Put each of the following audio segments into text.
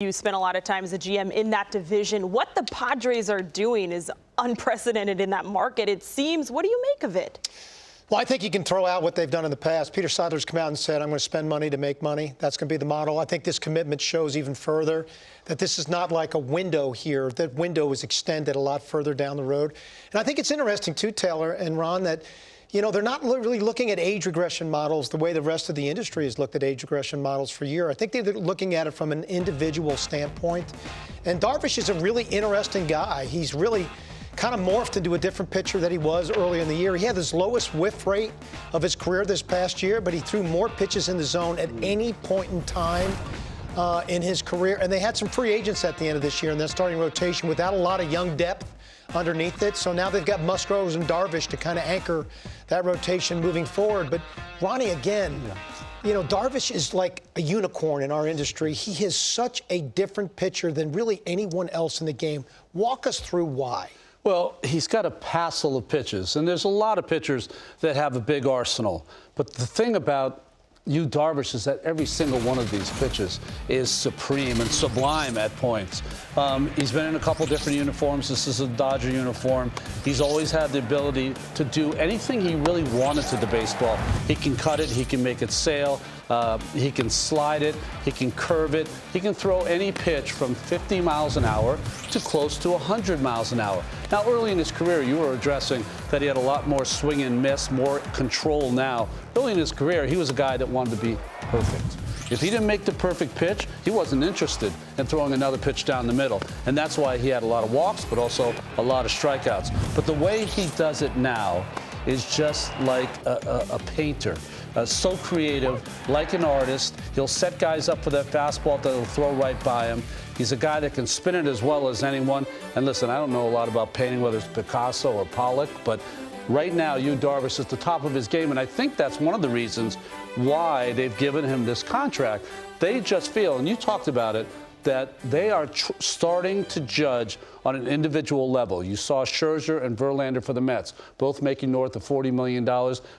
You spent a lot of time as a GM in that division. What the Padres are doing is unprecedented in that market, it seems. What do you make of it? Well, I think you can throw out what they've done in the past. Peter Seidler's come out and said, I'm going to spend money to make money. That's going to be the model. I think this commitment shows even further that this is not like a window here. That window is extended a lot further down the road. And I think it's interesting, too, Taylor and Ron, that they're not really looking at age regression models the way the rest of the industry has looked at age regression models for years. I think they're looking at it from an individual standpoint. And Darvish is a really interesting guy. He's really kind of morphed into a different pitcher than he was early in the year. He had his lowest whiff rate of his career this past year, but he threw more pitches in the zone at any point in time in his career. And they had some free agents at the end of this year in that starting rotation without a lot of young depth underneath it. So now they've got Musgrove and Darvish to kind of anchor that rotation moving forward. But Ronnie, again, Darvish is like a unicorn in our industry. He is such a different pitcher than really anyone else in the game. Walk us through why. Well, he's got a passel of pitches, and there's a lot of pitchers that have a big arsenal. But the thing about Yu Darvish is that every single one of these pitches is supreme and sublime at points. He's been in a couple different uniforms. This is a Dodger uniform. He's always had the ability to do anything he really wanted to the baseball. He can cut it. He can make it sail. He can slide it. He can curve it. He can throw any pitch from 50 miles an hour to close to 100 miles an hour. Now, early in his career, you were addressing that he had a lot more swing and miss, more control now. Early in his career, he was a guy that wanted to be perfect. If he didn't make the perfect pitch, he wasn't interested in throwing another pitch down the middle. And that's why he had a lot of walks, but also a lot of strikeouts. But the way he does it now is just like a painter. So creative, like an artist. He'll set guys up for that fastball that'll throw right by him. He's a guy that can spin it as well as anyone. And listen, I don't know a lot about painting, whether it's Picasso or Pollock, but right now, Yu Darvish is at the top of his game, and I think that's one of the reasons why they've given him this contract. They just feel, and you talked about it, that they are starting to judge on an individual level. You saw Scherzer and Verlander for the Mets, both making north of $40 million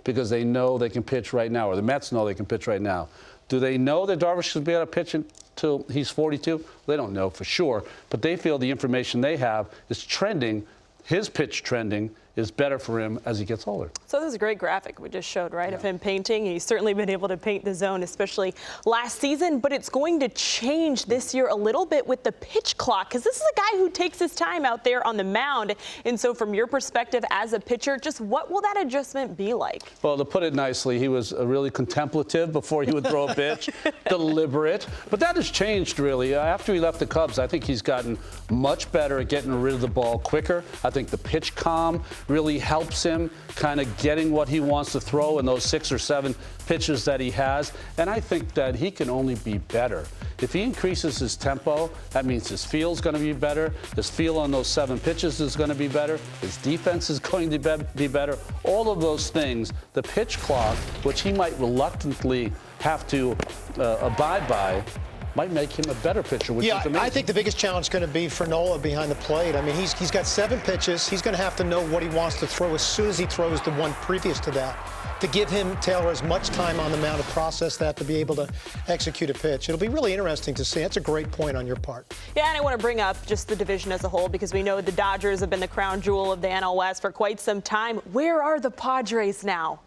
because they know they can pitch right now, or the Mets know they can pitch right now. Do they know that Darvish should be able to pitch until he's 42? They don't know for sure, but they feel the information they have is trending, his pitch trending, is better for him as he gets older. So this is a great graphic we just showed, right, of him painting. He's certainly been able to paint the zone, especially last season, but it's going to change this year a little bit with the pitch clock, because this is a guy who takes his time out there on the mound. And so from your perspective as a pitcher, just what will that adjustment be like? Well, to put it nicely, he was really contemplative before he would throw a pitch, deliberate. But that has changed, really. After he left the Cubs, I think he's gotten much better at getting rid of the ball quicker. I think the pitch calm really helps him kind of getting what he wants to throw in those 6 or 7 pitches that he has. And I think that he can only be better. If he increases his tempo, that means his feel's going to be better. His feel on those 7 pitches is going to be better. His defense is going to be better. All of those things, the pitch clock, which he might reluctantly have to abide by, might make him a better pitcher, which is amazing. I think the biggest challenge is going to be for Nola behind the plate. I mean, he's got 7 pitches. He's going to have to know what he wants to throw as soon as he throws the one previous to that, to give him, Taylor, as much time on the mound to process that, to be able to execute a pitch. It'll be really interesting to see. That's a great point on your part. Yeah, and I want to bring up just the division as a whole, because we know the Dodgers have been the crown jewel of the NL West for quite some time. Where are the Padres now?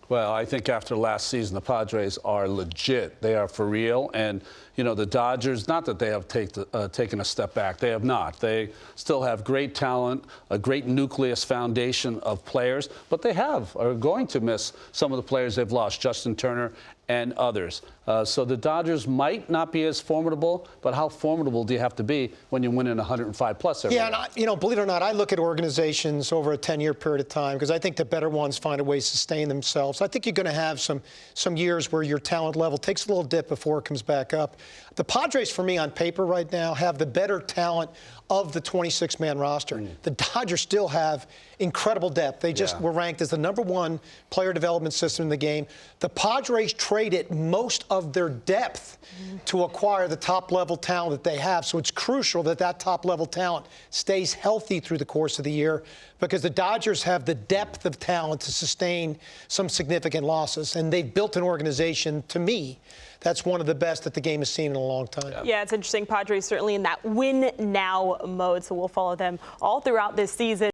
Well, I think after last season, the Padres are legit. They are for real. And, the Dodgers, not that they have taken a step back. They have not. They still have great talent, a great nucleus foundation of players. But they are going to miss some of the players they've lost, Justin Turner and others. So the Dodgers might not be as formidable, but how formidable do you have to be when you're winning 105+ every year? Yeah, and believe it or not, I look at organizations over a 10-year period of time because I think the better ones find a way to sustain themselves. I think you're going to have some years where your talent level takes a little dip before it comes back up. The Padres, for me, on paper right now, have the better talent of the 26-man roster. The Dodgers still have incredible depth. They just were ranked as the #1 player development system in the game. The Padres traded most of their depth to acquire the top-level talent that they have. So it's crucial that that top-level talent stays healthy through the course of the year, because the Dodgers have the depth of talent to sustain some significant losses. And they've built an organization, to me, That's one of the best that the game has seen in a long time. Yeah, it's interesting. Padres certainly in that win now mode, so we'll follow them all throughout this season.